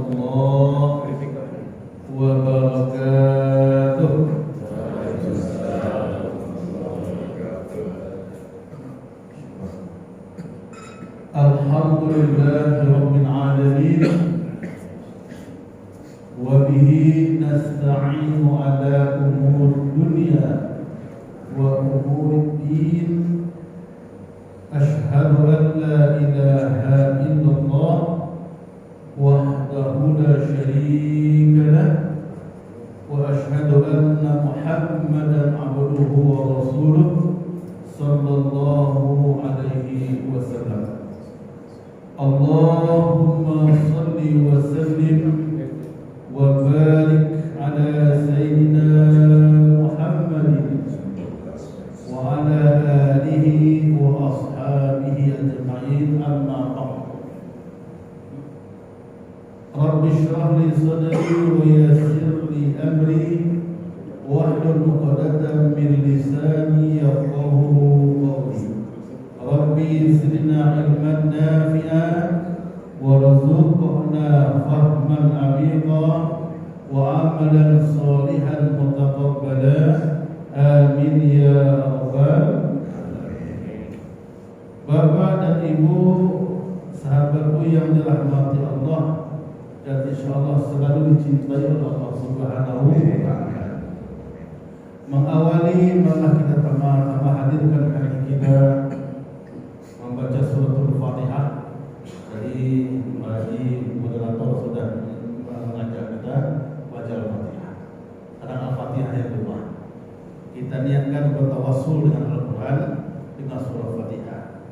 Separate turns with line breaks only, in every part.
warahmatullahi wabarakatuh. Alhamdulillahi rabbil alamin. Wa bihi nasta'inu ala umur dunya wa umur din. Ashhadu an la ilaha illallah wahdahu la syarika lah wa ashhadu anna Muhammadan abduhu wa rasuluh sallallahu alaihi wasallam. Allahumma salli wa sallim wa barik ala sayyidina Muhammadin wa ala alihi wa ashabihi ajma'in, amma ba'd. Rabbi shrah li sadri wa yassir li amri wahlul 'uqdatam min lisani yafqahu qawli. Rabbi zidna ilman nafi'an warzuqna fahman 'amiqa wa 'amalan shalihan mutaqabbala. Amin ya rabbal alamin. Bapak dan Ibu, sahabatku yang dirahmati Allah dan insyaallah selalu dicintai oleh Allah Subhanahu wa taala. Mengawali malah kita sama-sama hadirkan hari kita membaca suratul Fatihah. Jadi moderator sudah mengajak kita baca Al-Fatihah. Sekarang Al-Fatihah yang kedua. Kita niatkan bertawassul dengan Al-Quran dengan surah Fatihah.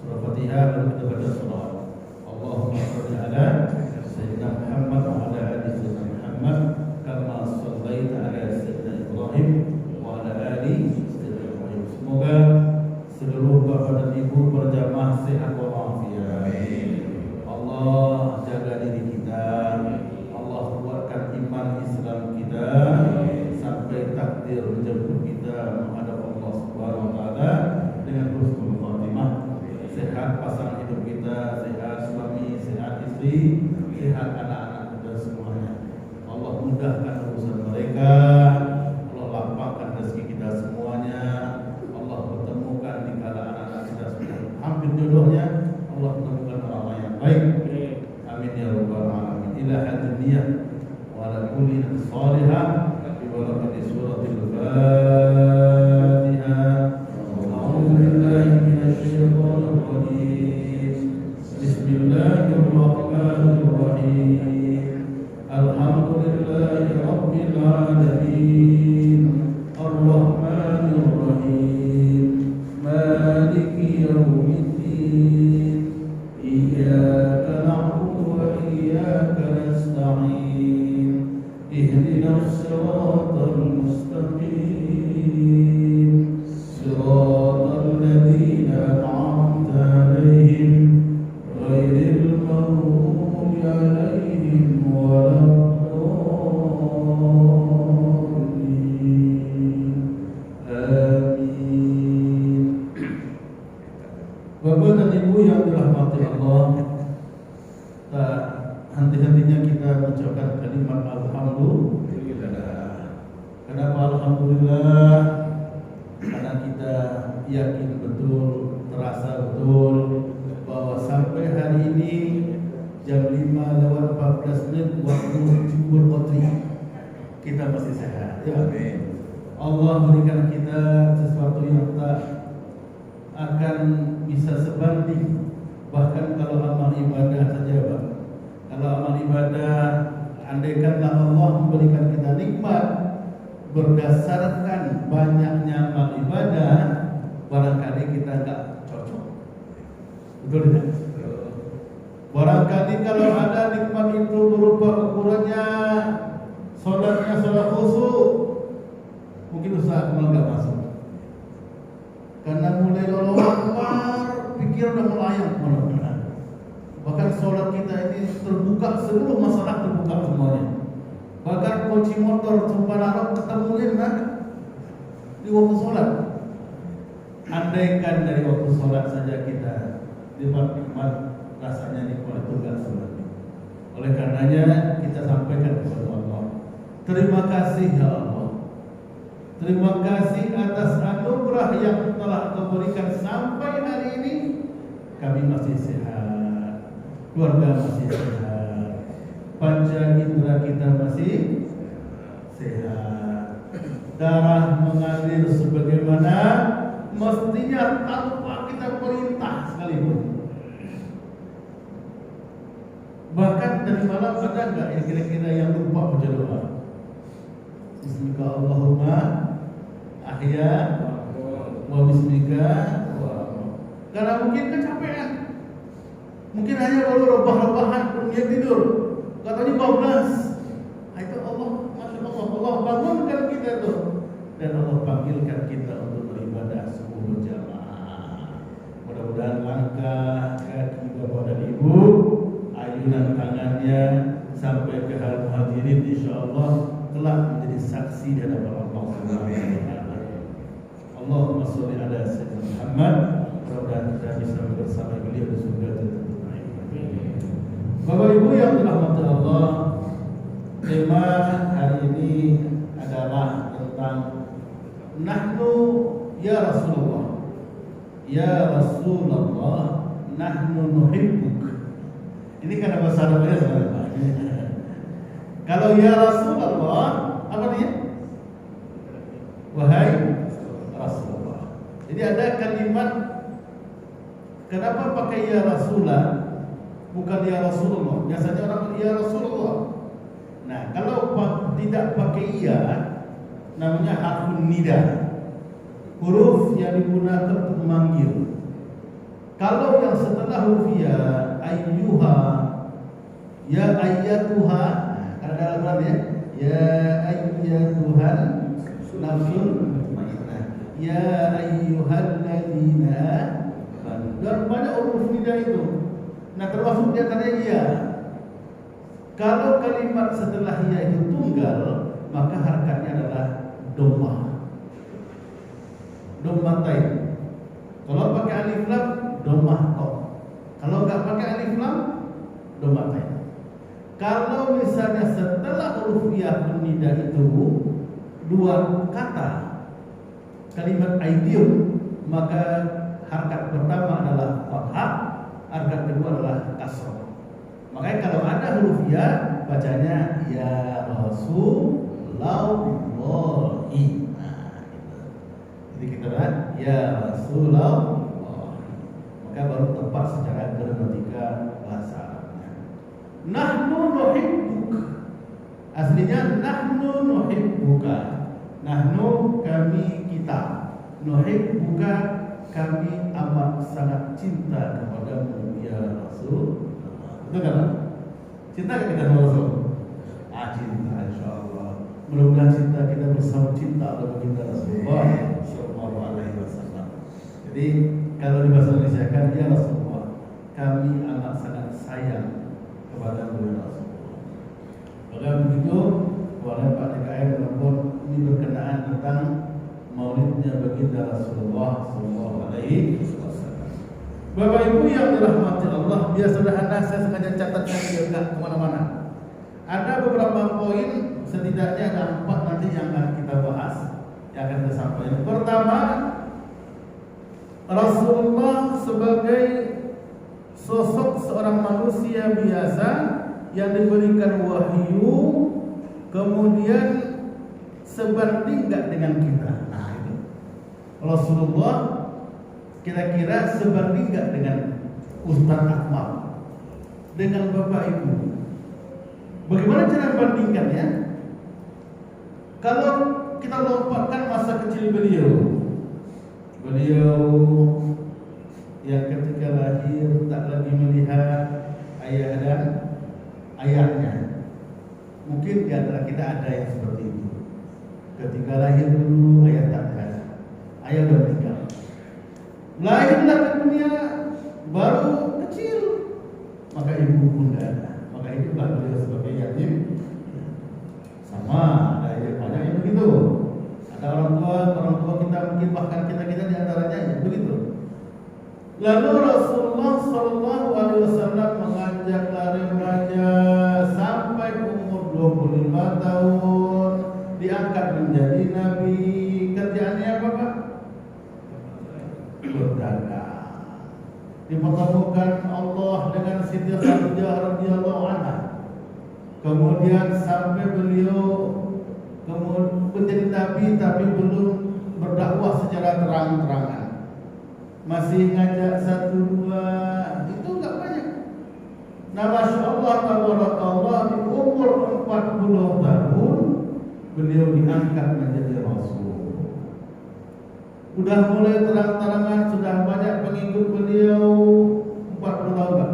Surah Fatihah lalu kita baca surah Allahumma sholli ala sayyidina Muhammad wa ala ali sayyidina Muhammad kama shallaita ala sayyidina Ibrahim wa ala ali sayyidina Ibrahim. Semoga seluruh bapak dan ibu berjamaah sehat walafiat. Allah jaga diri kita, Allah kuatkan iman Islam kita sampai takdir menjemput kita menghadap Allah Subhanahu wa taala dengan husnul khatimah. Sehat pasangan hidup kita, sehat suami, sehat istri, sehat anak-anak kita semuanya. Allah mudahkan urusan mereka, Allah lapangkan rezeki kita semuanya. Allah pertemukan di kala anak-anak kita sudah hampir jodohnya, Allah pertemukan orang yang baik. Amin ya rabbal alamin. Ila hadniyah wa ala kulli salihah bi barakati suratil Fatihah. A'udzu billahi minasy syaithanir rajim. Bismillahirrahmanirrahim. Alhamdulillahi rabbil alamin. Ar-Rahmanir Rahim. Maliki yaumiddin. Iyyaka na'budu wa iyyaka nasta'in. Ihdinas siratal mustaqim. Siratal ladzina an'amta 'alaihim ghairil maghdubi 'alaihim waladdallin. Amin. Bapak dan Ibu yang dirahmati Allah, tak henti-hentinya kita mengucapkan kalimat alhamdulillah. Kenapa alhamdulillah? Karena kita yakin betul, terasa betul bahwa sampai hari ini jam 5:14 waktu Jumhur Qadri kita masih sehat. Ya, amin. Allah berikan kita sesuatu yang tak akan bisa sebanding. Bahkan kalau amal ibadah saja, Pak. Kalau amal ibadah, andaikanlah Allah memberikan kita nikmat berdasarkan banyaknya amal ibadah, barangkali kita enggak cocok. Betul tidak? Barangkali kalau ada nikmat itu berupa ukurannya sholatnya sholat khusyuk, mungkin usaha amal enggak masuk. Karena mulai Allahu Akbar, pikiran udah melayang kemana-mana. Bahkan sholat kita ini terbuka, seluruh masalah terbuka semuanya. Bahkan kunci motor tumpah larut ketemu di mana? Di waktu sholat. Andaikan dari waktu sholat saja kita dapat nikmat, rasanya nikmat itu gak sholat. Oleh karenanya kita sampaikan kepada Allah, terima kasih ya Allah. Terima kasih atas anugerah yang telah Kau berikan sampai hari ini. Kami masih sehat, keluarga masih sehat, panca indera kita masih sehat, darah mengalir sebagaimana mestinya tanpa kita perintah sekalipun. Bahkan dari malam ada enggak yang kira-kira yang lupa baca doa? Bismika Allahumma ahya wa bismika wa. Karena mungkin kecapean, mungkin hanya baru rebah-rebahan dunia tidur, katanya 12. Itu Allah, masya Allah, Allah bangunkan kita tuh, dan Allah panggilkan kita untuk beribadah subuh berjamaah. Mudah-mudahan langkah kaki bapak dan ibu, ayunan tangannya sampai ke hal hadirin, insyaallah telah menjadi saksi di hadapan Allah Subhanahu wa taala. Allahumma sholli ala sayyidina Muhammad. Mudah-mudahan kita bisa bersama beliau di surga Jannatul Na'im. Bapak Ibu yang dirahmati Allah, tema hari ini adalah tentang nahnu ya Rasulullah. Ya Rasulullah, nahnu nuhibbuk. Ini karena bahasa Arabnya saudara. Kalau ya Rasulullah, apa dia? Wahai Rasulullah. Jadi ada kalimat, kenapa pakai ya Rasulullah, bukan ya Rasulullah? Biasanya orang ya Rasulullah. Nah, kalau tidak pakai ya, namanya harfun nida, huruf yang digunakan untuk memanggil. Kalau yang setelah huruf ya, ayyuha, ya ayyatuha, karena dalam Al-Quran ya ayyatuhan nafsul mutmainnah, ya ayyuhalladzina, dan banyak huruf nida itu. Nah, termasuk di antaranya ya. Kalau kalimat setelah ya itu tunggal, maka harakatnya adalah dhammah, dhammatain. Kalau pakai alif lam, dhammah ta. Kalau enggak pakai alif lam, dhammatain. Kalau misalnya setelah huruf ya nida itu dua kata kalimat aidium, maka harakat pertama adalah fathah, harakat kedua adalah kasrah. Makanya kalau ada huruf ya, bacanya ya Rasulullah. Nah, gitu. Jadi kita lihat ya Rasulullah, maka baru tepat secara gramatika bahasa Arabnya. Nahnu nuhibbuk, aslinya nahnu nuhibbuka. Nahnu kami kita, nuhibbuka kami amat sangat cinta kepadamu ya Rasul. Betul kan? Cinta kita sama Rasul? Cinta, insyaallah. Mudah-mudahan cinta kita bersama cinta Allah baginda Rasulullah Sallallahu Alaihi Wasallam. Jadi kalau di bahasa Indonesia kan ya Rasulullah, kami amat sangat sayang kepada ya Rasulullah. Maka begitu, oleh Pak DKM telepon ini berkenaan tentang maulidnya baginda Rasulullah Sallallahu Alaihi Wasallam. Bapak Ibu yang dirahmati Allah, biar sederhana saya sengaja catatkan biar kemana-mana. Ada beberapa poin, setidaknya ada 4 nanti yang akan kita bahas, yang akan kita sampaikan. Pertama, Rasulullah sebagai sosok seorang manusia biasa yang diberikan wahyu, kemudian sebanding enggak dengan kita. Nah, itu Rasulullah kira-kira sebanding enggak dengan Ustaz Akmal, dengan Bapak Ibu? Bagaimana cara membandingkannya? Kalau kita lompatkan masa kecil beliau yang ketika lahir tak lagi melihat ayah dan ayahnya. Mungkin di antara kita ada yang seperti itu. Ketika lahir dulu ayah tak ada, ayah sudah meninggal. Lahirlah ke dunia baru kecil, maka ibu pun tidak ada. Maka itulah beliau sebagai yatim. Sama ada banyak yang begitu. Ada orang tua kita, mungkin bahkan kita di antaranya ya begitu. Lalu Rasulullah Sallallahu Alaihi Wasallam mengajaklah remaja dipertemukan Allah dengan Siti Khadijah radhiyallahu anha. Kemudian sampai beliau menjadi nabi tapi belum berdakwah secara terang-terangan. Masih ngajak satu dua, itu enggak banyak. Nah, Masya Allah, tabarakallah, di umur 40 tahun beliau diangkat menjadi Rasul. Udah mulai terang-terangan, sudah banyak pengikut beliau, 40 tahun kan?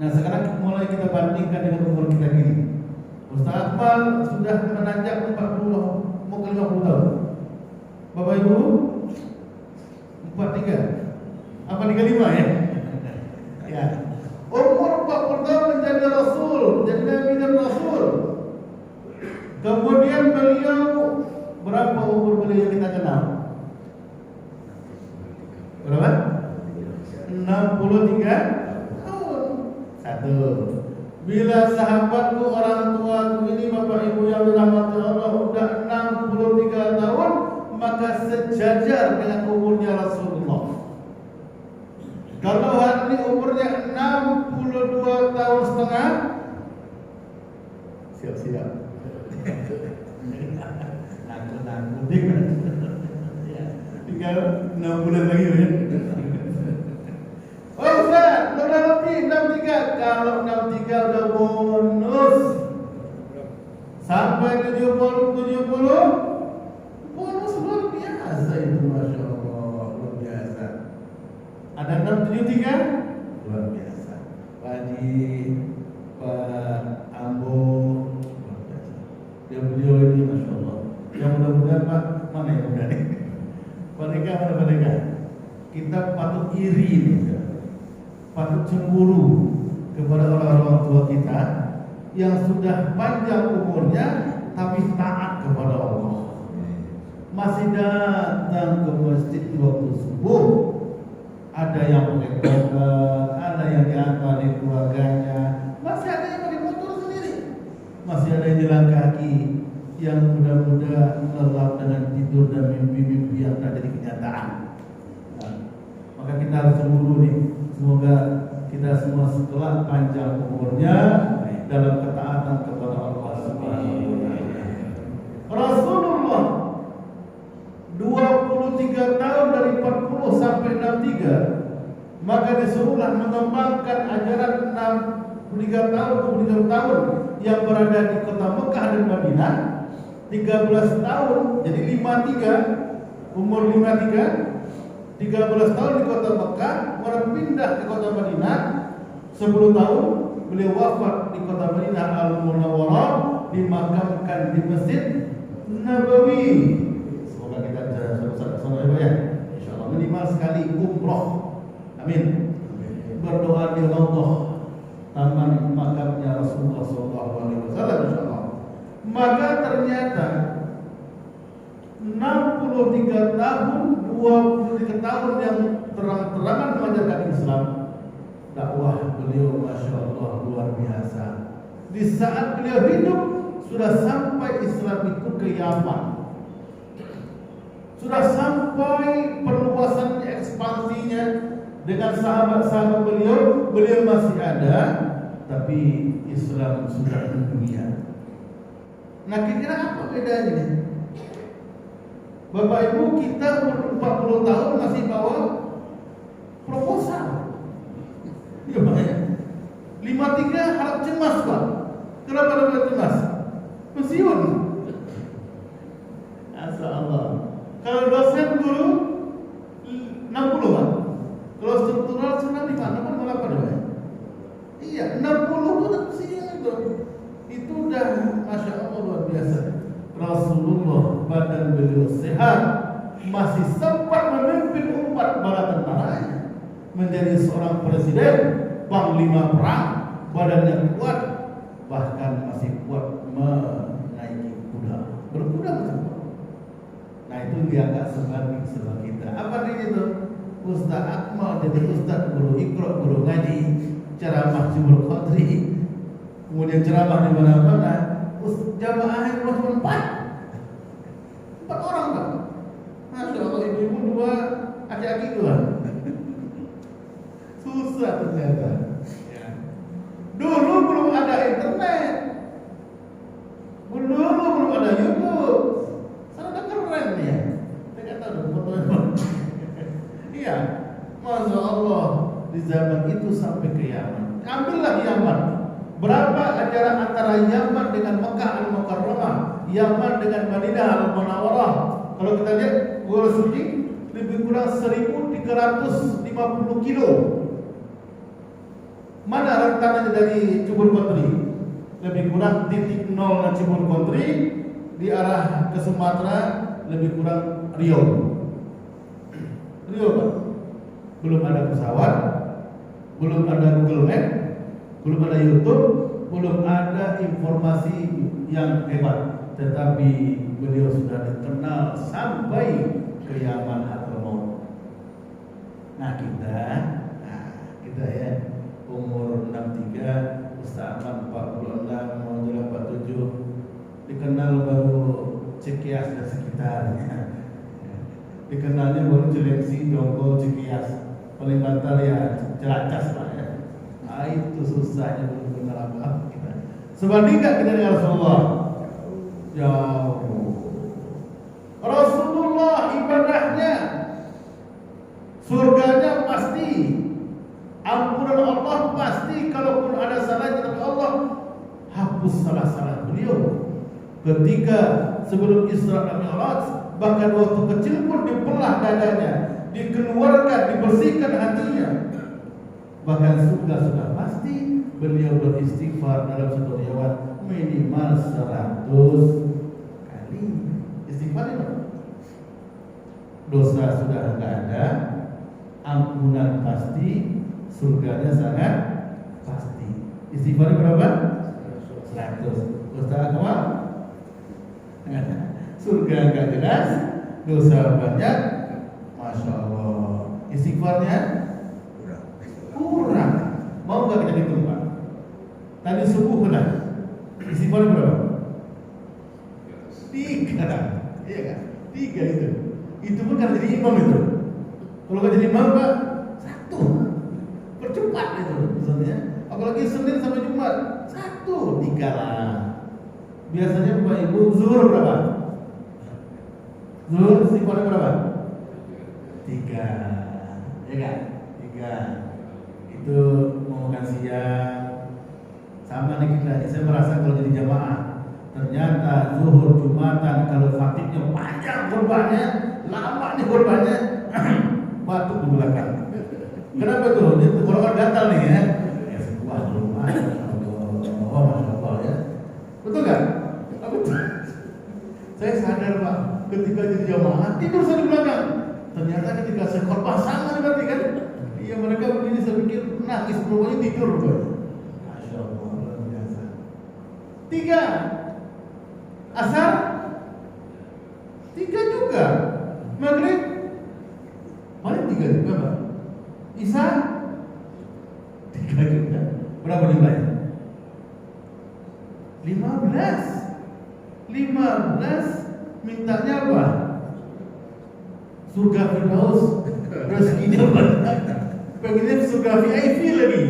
Nah, sekarang mulai kita bandingkan dengan umur kita ini. Ustaz Akmal sudah menanjak 40, mau ke 50 tahun. Bapak Ibu 43, apa 35 ya? Ya. Umur 40 tahun menjadi Rasul, menjadi Nabi dan Rasul. Kemudian beliau, berapa umur beliau yang kita kenal? Berapa? 63 tahun. Satu. Bila sahabatku, orang tuaku ini, Bapak Ibu yang dirahmati Allah, sudah 63 tahun, maka sejajar dengan umurnya Rasulullah. Kalau hari ini umurnya 62 tahun setengah, siap-siap. Tinggal 6 bulan lagi ya. Oh Ustaz, udah lebih 63. Kalau 63 udah bonus sampai 70 bonus luar biasa itu, Masya Allah, luar biasa. Ada 673 luar biasa. Pak Haji, Pak Ambo luar biasa. Beliau ini Masya Allah. Yang mudah-mudahan Pak, mana yang mudah nih? Mereka mana mereka? Kita patut iri nih, patut cemburu kepada orang-orang tua kita yang sudah panjang umurnya tapi taat kepada Allah. Masih datang ke masjid waktu subuh. Ada yang pakai tongkat, ada yang diantar di keluarganya, masih ada yang pakai motor sendiri, masih ada yang jalan kaki, yang mudah-mudahan lelap dengan tidur dan mimpi-mimpi yang tak jadi kenyataan. Nah, maka kita harus cemburu nih. Semoga kita semua setelah panjang umurnya dalam ketaatan kepada Allah Subhanahu wa taala. Rasulullah 23 tahun dari 40 sampai 63, maka disuruhlah mengembangkan ajaran 63 tahun yang berada di kota Mekah dan Madinah. 13 tahun, jadi 53, umur 53, 13 tahun di kota Mekah, kemudian pindah ke kota Madinah. 10 tahun beliau wafat di kota Madinah Al-Munawwarah, dimakamkan di Masjid Nabawi. Semoga kita sama ya, insyaallah minimal sekali umroh. Amin. Berdoa di Raudhah taman makamnya Rasulullah SAW, insyaallah. Maka ternyata 63 tahun, 23 tahun yang terang-terangan mengajarkan Islam, dakwah beliau Masya Allah luar biasa. Di saat beliau hidup sudah sampai Islam itu ke Yaman, sudah sampai perluasannya, ekspansinya dengan sahabat-sahabat beliau masih ada, tapi Islam sudah mendunia. Nah, kira-kira apa bedanya? Bapak Ibu, kita umur 40 tahun masih bawa proposal. Ya Pak ya. 53 harap cemas Pak. Kenapa harap cemas? Pensiun. Asal Allah. Kalau dosen guru 60 Pak. Kalau struktural 95, 68 Pak. Iya, 60 itu udah pensiun itu. Itu udah Masya Allah luar biasa. Rasulullah badan beliau sehat, masih sempat memimpin umat bala tentaranya, menjadi seorang presiden, panglima perang, badannya kuat, bahkan masih kuat menaiki kuda, berkuda masih kuat. Nah itu dianggap sebagai kita. Apa itu? Ustaz Akmal jadi ustaz guru Iqra, guru ngaji, ceramah Jumul Qadri, kemudian ceramah di mana-mana. Jamaah yang cuma 4 orang Pak. Masya Allah, ibu-ibu 2, aki-aki 2. susah ternyata. Ya. Dulu belum ada internet, dulu belum ada YouTube. Sangat keren ya. Saya kata foto. Iya, masya Allah di zaman itu sampai ke Yaman. Ambillah Yaman. Berapa jarak antara Yaman dengan Mekah Al-Mukarramah, Yaman dengan Madinah Al-Munawwarah? Kalau kita lihat Gua Suci lebih kurang 1.350 kilo. Mana rentanannya dari Cibul Kontri? Lebih kurang titik nol Cibul Kontri di arah ke Sumatera lebih kurang Riau. Riau Pak. Belum ada pesawat, belum ada Google Map, belum ada YouTube, belum ada informasi yang hebat. Tetapi beliau sudah dikenal sampai ke Yaman Hadramaut. Nah kita ya umur 63, Ustaz Ahmad 46, mau 47, dikenal baru Cikias dan sekitarnya. Dikenalnya baru Cilengsi, Dongko, Cikias, paling bantal ya Cilacas lah ya. Nah, itu susahnya belum kenal apa kita. Sebanding nggak kita dengan Rasulullah? Jauh. Rasulullah ibadahnya, surganya pasti, ampunan Allah pasti. Kalaupun ada salahnya, tapi Allah hapus salah-salah beliau. Ketika sebelum Isra dan Mi'raj, bahkan waktu kecil pun dibelah dadanya, dikeluarkan, dibersihkan hatinya. Bahkan sudah pasti beliau beristighfar dalam satu riwayat minimal 100 kali. Istighfar itu dosa sudah enggak ada, ampunan pasti, surganya sangat pasti. Istighfar berapa? 100. Ustaz Akmal? Surga enggak jelas, dosa banyak. Masya Allah. Istighfarnya kurang. Mau enggak kita hitung Pak? Tadi subuh benar. Istighfar berapa? 3. Iya kan? 3 itu. Itu pun kalau jadi imam itu. Kalau nggak jadi imam Pak, 1. Percepat itu misalnya. Apalagi Senin sampai Jumat, 1, 3 lah. Biasanya Bapak Ibu zuhur berapa? Zuhur istighfar berapa? 3. Ya kan? 3. Itu mau makan siang. Sama nih kita. Saya merasa kalau jadi jamaah, ternyata zuhur Jumatan kalau khatibnya panjang korbannya, lama nih korbannya, batuk di belakang. Kenapa tuh? Dia tenggorokan gatal nih ya. Ya sebuah rumah. Oh, Masya Allah ya. Betul nggak? Betul. Saya sadar Pak, ketika jadi jamaah tidur saya di belakang. Ternyata ketika saya korban sama berarti kan? Iya mereka begini saya pikir nangis pokoknya tidur Pak. Masya Allah luar biasa. 3. Asar 3 juga. Maghrib paling 3 juga Pak. Isya 3 juga. Berapa jumlahnya? 15. Mintanya apa? Surga Firdaus. Rezekinya banyak. Pengennya surga VIP lagi.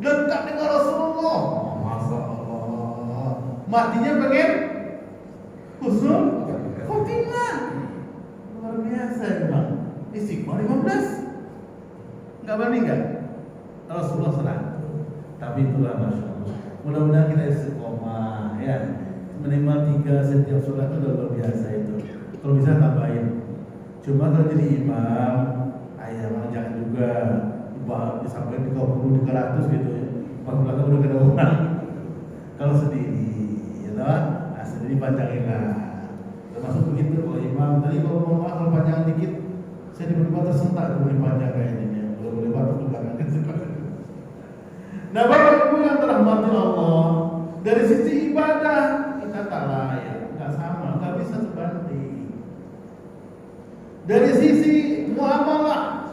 Dekat dengan Rasulullah. Masya Allah. Matinya pengen husnul khotimah. Luar biasa Bang. Istighfar 15. Enggak banding kan? Rasulullah SAW. Tapi itulah Masya Allah. Mudah-mudahan kita istiqomah ya. Minimal 3 setiap sholat itu luar biasa itu. Kalau bisa tambahin. Cuma kalau jadi imam, jangan juga sampai 30, 300 gitu ya. Pas belakang udah kena orang. Kalau sendiri, ya kan? Nah, sendiri panjangin lah. Termasuk begitu kalau imam. Tadi kalau mau maaf kalau panjang dikit, saya tiba-tiba tersentak tuh boleh panjang kayaknya. Kalau boleh batuk ke belakang. Nah, Bapak Ibu yang dirahmati Allah, dari sisi ibadah kita tak layak, nggak sama, nggak bisa sebanding. Dari sisi muamalah,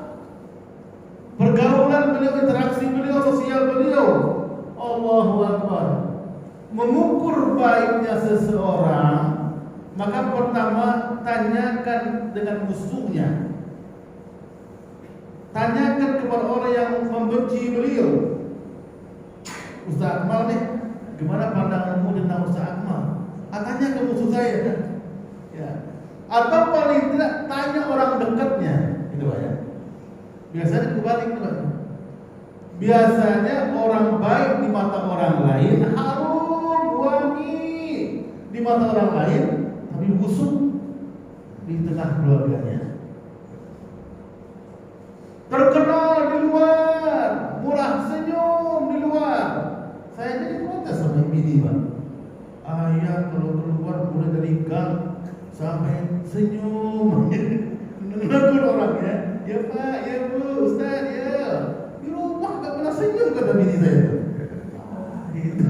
pergaulan beliau, interaksi beliau, sosial beliau, Allahu Akbar. Mengukur baiknya seseorang, maka pertama tanyakan dengan musuhnya. Tanyakan kepada orang yang membenci gimana pandanganmu tentang Ustaz Akmal? Tanya ke musuh saya kan? Ya. Atau paling tidak tanya orang dekatnya, gitu Pak ya. Biasanya kebalik tuh Pak. Biasanya orang baik di mata orang lain harum wangi di mata orang lain, tapi busuk di tengah keluarganya. Terkenal di luar, murah senyum di luar. Saya jadi protes sama bini Pak. Ayah kalau keluar mulai dari gang sampai senyum. Menegur orangnya. Ya Pak, ya Bu, Ustaz, ya. Di rumah gak pernah senyum kata bini saya. Itu.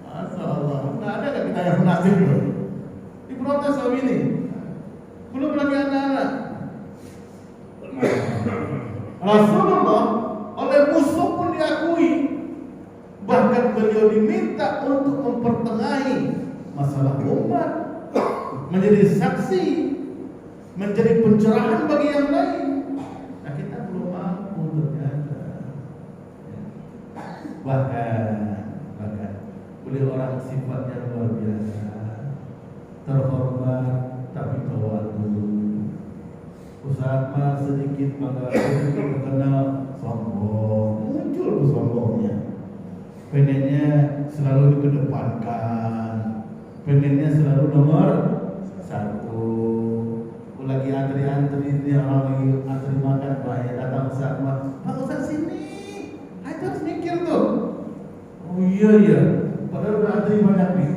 Masya Allah. Nggak ada gak kita yang nasib loh. Diprotes sama bini. Belum lagi anak-anak. Rasulullah oleh musuh pun diakui. Bahkan beliau diminta untuk mempertengahi masalah umat, menjadi saksi, menjadi pencerahan bagi yang lain. Nah kita belum mampu ternyata. Bahkan beliau orang sifatnya luar biasa, terhormat tapi tawadu. Ustaz Akmal sedikit terkenal sombong, muncul tuh sombongnya. Pengennya selalu dikedepankan, pengennya selalu nomor satu. Lagi antri-antri dia orang lagi antri makan banyak datang Ustaz Akmal, Pak Ustaz sini, ayo harus mikir tuh. Oh iya, padahal udah antri banyak nih.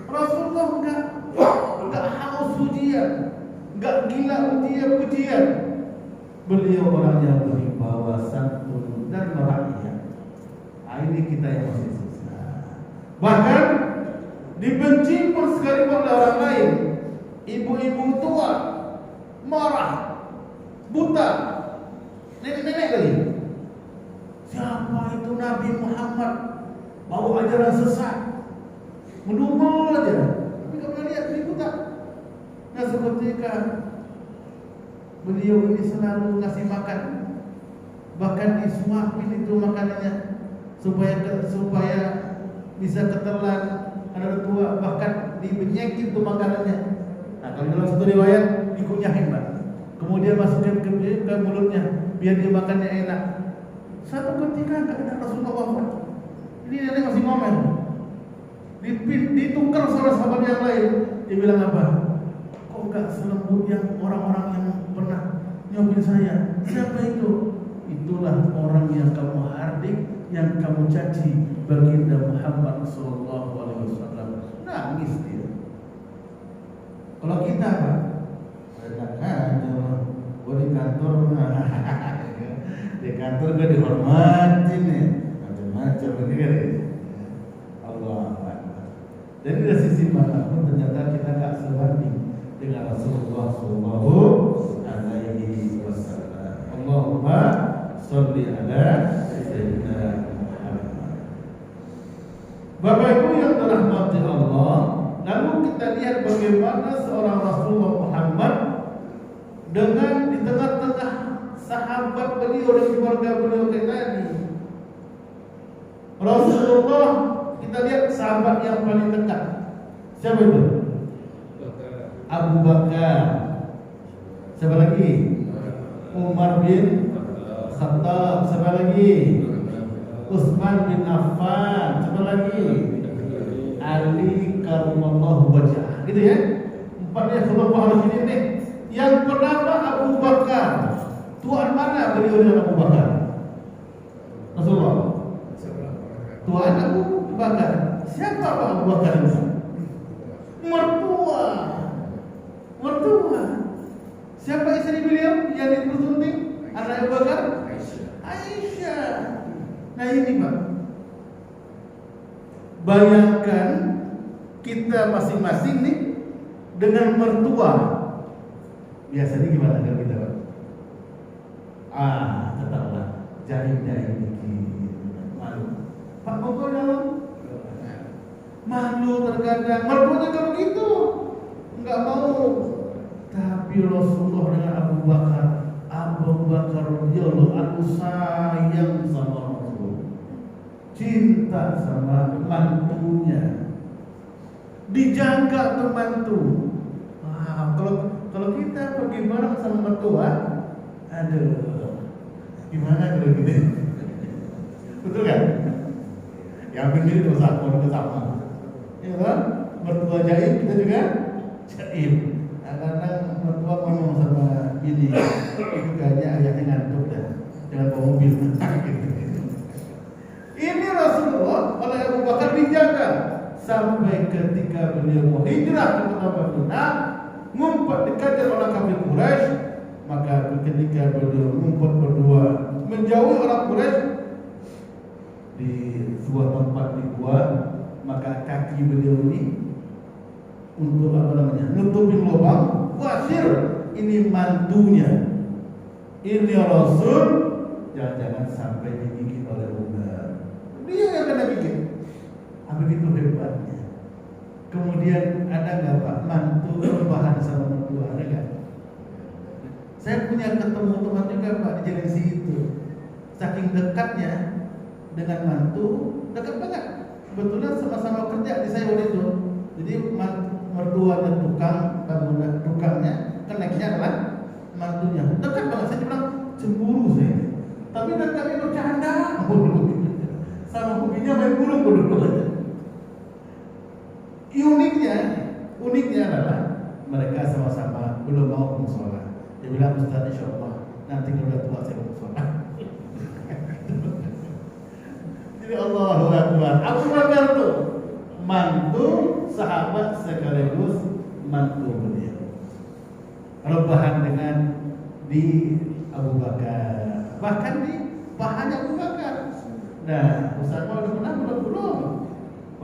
Rasulullah enggak haus pujian, enggak gila pujian. Beliau orangnya berwibawa, santun dan merakyat. Ini kita yang masih susah. Bahkan dibenci pun sekalipun oleh orang lain. Ibu-ibu tua, marah, buta, nenek-nenek lagi. Siapa itu Nabi Muhammad? Bawa ajaran sesat, mendumel aja. Tapi kalau pernah lihat ini buta. Nah seketika beliau ini selalu ngasih makan, bahkan disuapin itu makanannya. Supaya bisa ketelan anak tua, bahkan dibenyekin tuh makanannya. Nah kalau dalam satu riwayat dikunyahin Pak, kemudian masukin ke mulutnya biar dia makannya enak. Satu ketika ada Rasulullah wafat, ini nenek masih ngomel, ditukar sama sahabat yang lain. Dia bilang apa? Kok enggak selembut yang orang-orang yang pernah nyopin saya? Siapa itu? Itulah orang yang kamu hardik, yang kamu caci, baginda Muhammad sallallahu alaihi wasallam. Nangis dia. Kalau kita Pak, enak aja gua di kantor, di kantor gua dihormatin ya, macam-macam ini kan. Allah Akbar. Jadi dari sisi manapun ternyata kita gak sebanding dengan Rasulullah sallallahu alaihi wasallam. Allahumma sholli ala sayyidina Muhammad. Bapak Ibu yang dirahmati Allah, lalu kita lihat bagaimana seorang Rasulullah Muhammad dengan di tengah-tengah sahabat beliau dan keluarga beliau tadi. Rasulullah, kita lihat sahabat yang paling dekat. Siapa itu? Abu Bakar. Siapa lagi? Umar bin Khattab. Siapa lagi? Utsman bin Affan. Siapa lagi? Ali karramallahu wajhah. Gitu ya. Empatnya khulafaur rasyidin nih. Yang pertama Abu Bakar. Tuan mana beliau dengan Abu Bakar? Rasulullah. Tuan Abu Bakar. Siapa Pak Abu Bakar itu? Mertua. Siapa istri beliau yang dipersunting? Anak Abu Bakar? Aisyah. Nah ini Pak, bayangkan kita masing-masing nih dengan mertua. Biasanya gimana kalau kita Pak? Tetaplah jahit-jahit malu. Pak Boko dalam malu terkadang. Mertuanya kalau gitu nggak mau. Tapi Rasulullah dengan Abu Bakar radhiyallahu anhu sayang sama Rasul. cinta sama mantunya, dijaga tuh mantu. Kalau kita pergi bareng sama mertua, aduh, gimana kalau gitu? Betul kan? Yang begini itu sama, ya kan? Mertua jaim, kita juga jaim. Kadang mertua ngomong sama bini, itu kayaknya ayahnya ngantuk dah, jangan bawa mobil. Ini Rasulullah oleh Abu Bakar dijaga sampai ketika beliau mau hijrah ke kota Madinah, ngumpet dikejar orang kafir Quraisy, maka ketika beliau ngumpet berdua menjauhi orang Quraisy di sebuah tempat di gua, maka kaki beliau ini untuk nutupin lubang, wasir ini mantunya, ini Rasul, jangan sampai digigit oleh ular. Dia yang kena gigit. Begitu hebatnya. Kemudian ada nggak Pak mantu rebahan sama mertua, ada nggak? Saya punya ketemu teman juga Pak di jalan situ. Saking dekatnya dengan mantu, dekat banget. Kebetulan sama-sama kerja di saya waktu itu. Jadi mertuanya tukangnya, koneknya adalah mantunya. Dekat banget. Saya bilang cemburu saya. Tapi dekatnya bercanda. Sama hobinya main burung bodoh aja. Uniknya adalah mereka sama-sama belum mau musola. Dia bilang Ustaz, insyaallah nanti kalau udah tua saya mau musola. Jadi Allahu Akbar. Abu Bakar tuh mantu sahabat sekaligus mantu beliau. Rebahan dengan di Abu Bakar, bahkan di pahannya Abu Bakar. Nah, Ustaz udah pernah belum?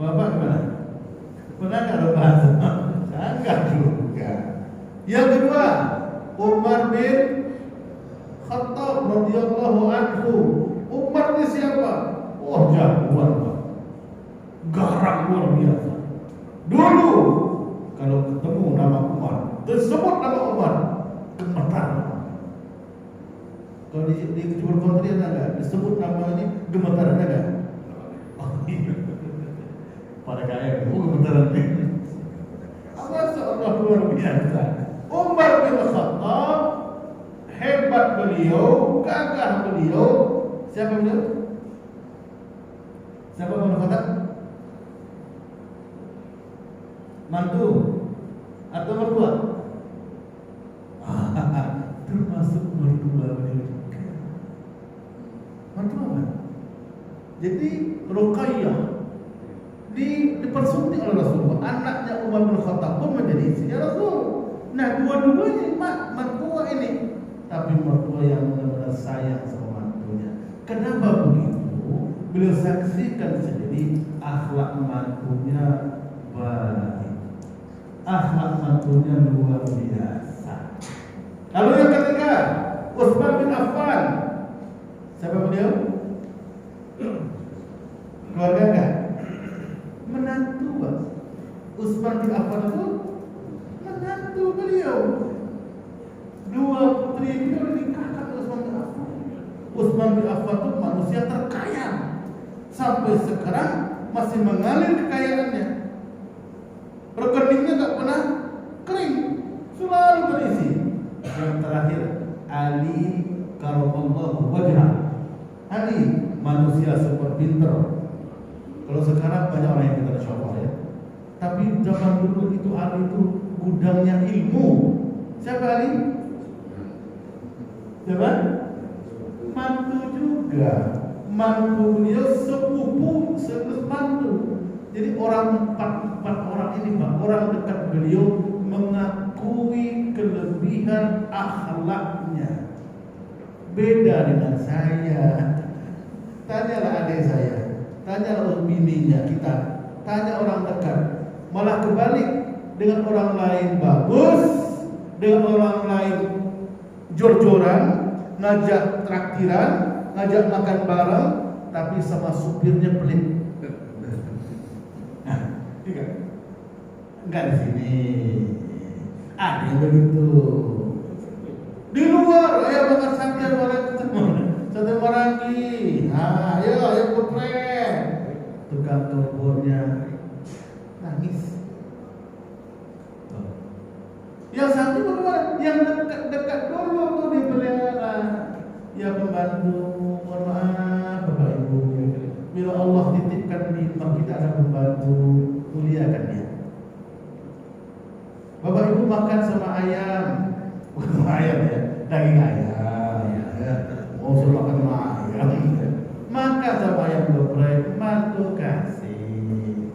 Bapak gimana? Pernah nggak rebahan? Enggak juga. Yang kedua, Umar bin Khattab radhiyallahu anhu. Umar ini siapa? Oh, jagoan, Pak. Garang luar biasa. Dulu kalau ketemu nama Umar, disebut nama Umar, gemetar. Kalau di Kecamatan Kontri ada nggak? Disebut nama ini gemetar, ada nggak? Oh iya. Pada kaya, gemetaran ini. Apa seorang luar biasa? Umar bin Khattab, hebat beliau, gagah beliau. Siapa beliau? Siapa bin Khattab? Mantu atau mertua? Termasuk mertua beliau. Mertua apa? Jadi Ruqayyah dipersunting oleh Rasulullah. Anaknya Umar bin Khattab pun menjadi istrinya Rasul. Nah, dua-duanya mertua ini, tapi mertua yang benar-benar sayang sama mantunya. Kenapa begitu? Beliau saksikan sendiri akhlak mantunya baik. Akhlak mantunya luar biasa. Lalu yang ketiga, Utsman bin Affan. Siapa beliau? Keluarga enggak? Menantu, Pak. Utsman bin Affan itu menantu beliau. Dua putri beliau dinikahkan Utsman bin Affan. Utsman bin Affan itu manusia terkaya. Sampai sekarang masih mengalir kekayaannya. Rekeningnya enggak pernah kering, selalu berisi. Yang terakhir, Ali karamallahu wajhah. Ali manusia super pinter. Kalau sekarang banyak orang yang pintar insya Allah ya. Tapi zaman dulu itu Ali itu gudangnya ilmu. Siapa Ali? Siapa? Mantu juga. Mantu beliau sepupu mantu. Jadi empat orang ini Pak, orang dekat beliau mengakui kelebihan akhlaknya. Beda dengan saya. Tanyalah adik saya, tanyalah bininya kita, tanya orang dekat. Malah kebalik, dengan orang lain bagus, dengan orang lain jor-joran, ngajak traktiran, ngajak makan bareng, tapi sama supirnya pelit. Nah, enggak di sini. Ada yang begitu. Di luar, ayo makan sate Marangi. Ayo putre. dalam kebunnya nangis. Yang satu bagaimana? Yang dekat-dekat dulu tuh dipelihara. Ya pembantu, mohon maaf Bapak Ibu, bila Allah titipkan nikmat kita ada pembantu, muliakan dia. Bapak Ibu makan sama ayam, bukan ayam ya, daging ayam ya. Mau suruh makan sama ayam, makan sama ayam geprek, mantu kasih.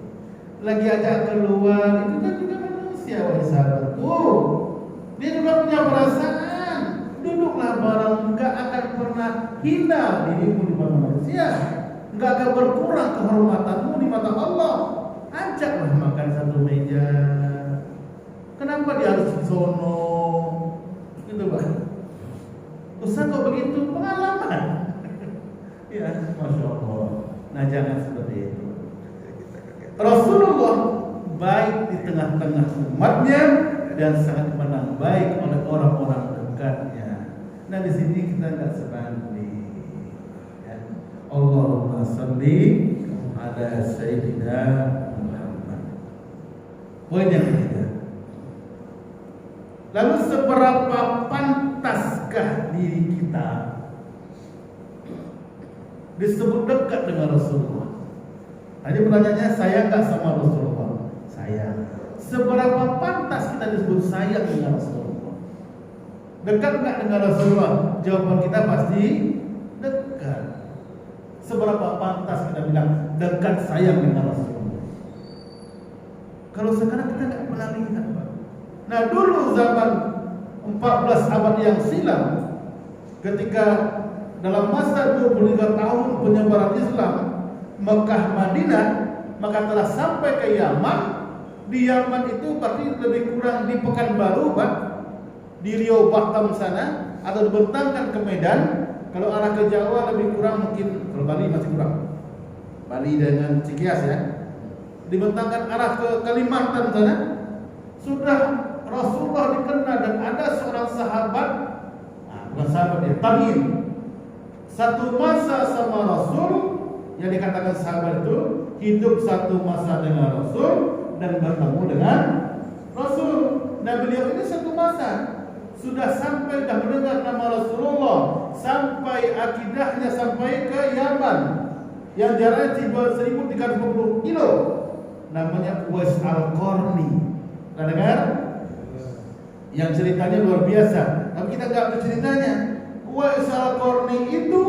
Lagi ajak keluar, itu kan juga manusia, wahai sahabat. Dia juga punya perasaan. Duduklah bareng, enggak akan pernah hina dirimu di mata manusia, enggak akan berkurang kehormatanmu di mata Allah. Ajaklah makan satu meja. Kenapa dia harus di sono? Gitu Pak. Ustaz kok begitu? Pengalaman. Ya, Masya Allah. Nah jangan seperti itu. Rasulullah baik di tengah-tengah umatnya dan sangat menang baik oleh orang-orang dekatnya. Nah di sini kita nggak sebanding. Ya. Allahumma sholli ala Sayyidina Muhammad. Poin yang ketiga. Lalu seberapa pantaskah diri kita disebut dekat dengan Rasulullah? Tadi pertanyaannya, sayang nggak sama Rasulullah? Sayang. Seberapa pantas kita disebut sayang dengan Rasulullah? Dekat nggak dengan Rasulullah? Jawaban kita pasti dekat. Seberapa pantas kita bilang dekat sayang dengan Rasulullah? Kalau sekarang kita nggak pernah lihat, Pak. Nah dulu zaman 14 abad yang silam, ketika dalam masa 23 tahun penyebaran Islam Mekah Madinah, maka telah sampai ke Yaman. Di Yaman itu berarti lebih kurang di Pekanbaru, Pak, di Riau Batam sana, atau dibentangkan ke Medan. Kalau arah ke Jawa lebih kurang mungkin, kalau Bali masih kurang, Bali dengan Cikias ya, dibentangkan arah ke Kalimantan sana. Sudah Rasulullah dikenal dan ada seorang sahabat, bukan sahabat ya, tabi'in, satu masa sama Rasul, yang dikatakan sahabat itu hidup satu masa dengan Rasul dan bertemu dengan Rasul. Nah beliau ini satu masa sudah sampai dah mendengar nama Rasulullah, sampai akidahnya sampai ke Yaman yang jaraknya 1350 kilo, namanya Uwais Al-Qarni. Nah dengar? Yang ceritanya luar biasa, tapi kita nggak berceritanya. Uwais Al-Qarni itu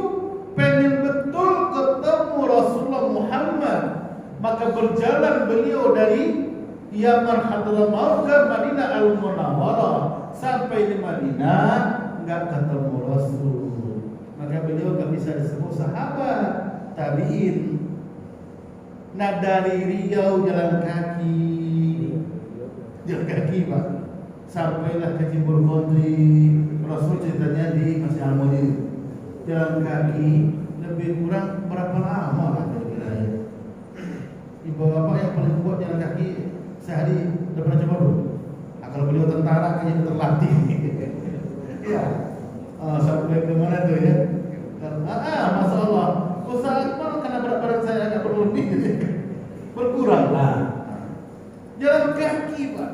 pengen betul ketemu Rasulullah Muhammad, maka berjalan beliau dari Yaman Hadramaut ke Madinah Al-Munawwarah. Sampai di Madinah nggak ketemu Rasul, maka beliau nggak bisa disebut sahabat, tabi'in. Nah dari Riau jalan kaki Pak, sampailah ke Cimbur Kontri. Rasul ceritanya di Masjid Al-Mu'min. Jalan kaki lebih kurang berapa lama lah kira-kira ya? Ibu bapak yang paling kuat jalan kaki sehari udah pernah coba belum? Nah, kalau beliau tentara kayaknya terlatih. Ya, sampai ke mana tuh ya? Masya Allah. Usaha Akbar karena berat badan saya agak berlebih, berkurang lah. Jalan kaki Pak.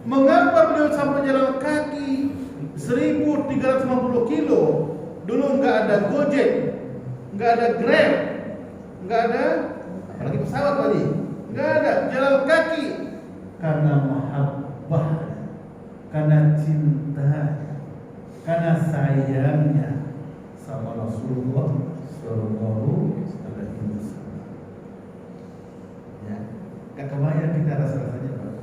Mengapa beliau sampai jalan kaki 1350 kilo? Dulu nggak ada Gojek, nggak ada Grab, nggak ada apalagi pesawat tadi, nggak ada, jalan kaki karena mahabbah, karena cinta, karena sayangnya sama Rasulullah Sallallahu Alaihi Wasallam. Ya, gak kebayang kita rasa-rasanya Pak.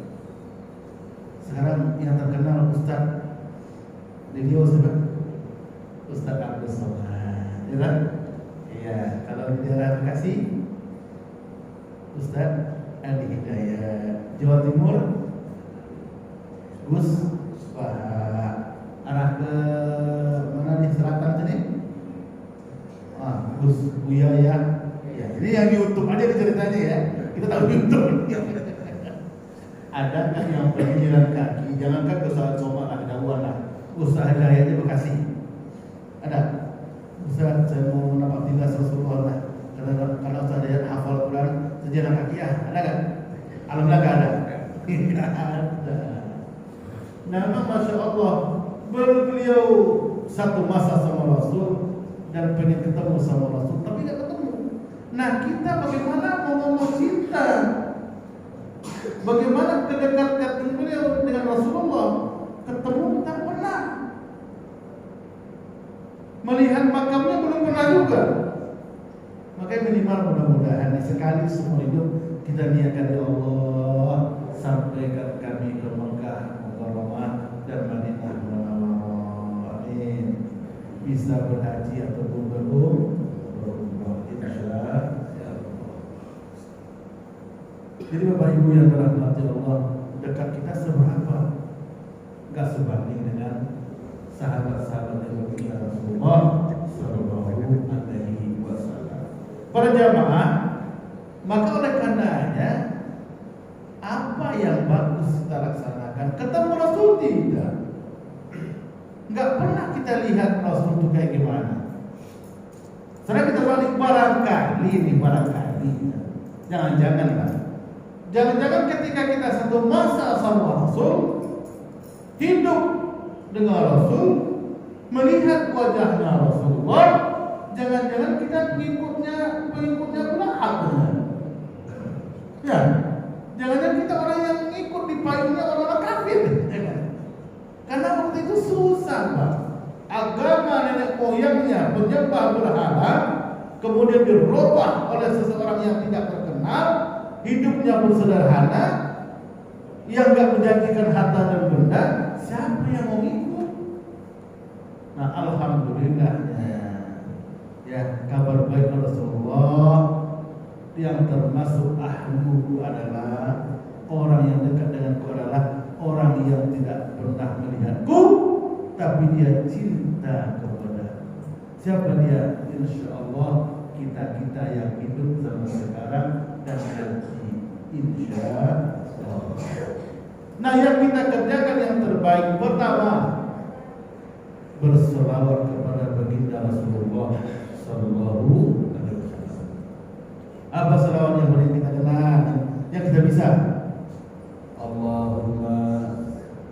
Sekarang yang terkenal Ustaz di Riau siapa? Ustaz Abdul Somad, ya kan? Iya, kalau di daerah Bekasi Ustaz Adi Hidayat, Jawa Timur Gus Baha, arah ke mana nih selatan sini? Gus Buya ya. Ya, ini yang di YouTube aja ceritanya ya. Kita tahu di YouTube. Ada kan yang pergi jalan kaki, jangankan ke Ustaz Somad lah, jauhan lah. Ustaz Hidayatnya Bekasi. Ada. Ustaz, saya mau nampak tinggal Rasulullah lah. Karena Ustaz Hidayat hafal Quran, sejalan Memang Masya Allah, beliau satu masa sama Rasul dan pengen ketemu sama Rasul, tapi tidak ketemu. Nah kita bagaimana mau ngomong cinta? Bagaimana kedekatan beliau dengan Rasulullah? Ketemu tak pernah. Melihat makamnya belum pernah juga. Makanya minimal mudah-mudahan sekali seumur hidup kita niatkan, ya Allah, sampaikan kami ke Mekah Mukarramah dan Madinah Munawwarah. Amin. Bisa berhaji ataupun berumrah insyaallah. Jadi Bapak Ibu yang dirahmati Allah, dekat kita seberapa? Enggak sebanding dengan sahabat-sahabat yang baginda Rasulullah sallallahu alaihi wasallam. Para jamaah, maka oleh karenanya apa yang bagus kita laksanakan? Ketemu Rasul tidak? Enggak pernah kita lihat Rasul itu kayak gimana. Sekarang kita balik barangkali. Jangan-jangan lah. Jangan-jangan ketika kita satu masa sama Rasul, hidup dengan Rasul, melihat wajahnya Rasulullah, jangan-jangan kita pengikutnya belakang. Ya, jangan-jangan kita orang yang ikut di payungnya orang-orang kafir. Karena waktu itu susah, Pak. Agama nenek moyangnya penyembah berhala, kemudian dirubah oleh seseorang yang tidak terkenal, hidupnya bersederhana, yang enggak menjanjikan harta dan benda. Siapa yang mau ikut? Nah, alhamdulillahnya, ya, kabar baik Rasulullah yang termasuk ahluhu adalah orang yang dekat denganku adalah orang yang tidak pernah melihatku, tapi dia cinta kepada. Siapa dia? Insya Allah kita yang hidup sampai sekarang dan nanti insya Allah. Nah, yang kita kerjakan yang terbaik pertama, berselawat kepada baginda Rasulullah sallallahu alaihi wasallam. Apa selawat yang paling kita kenal, yang kita bisa? Allahumma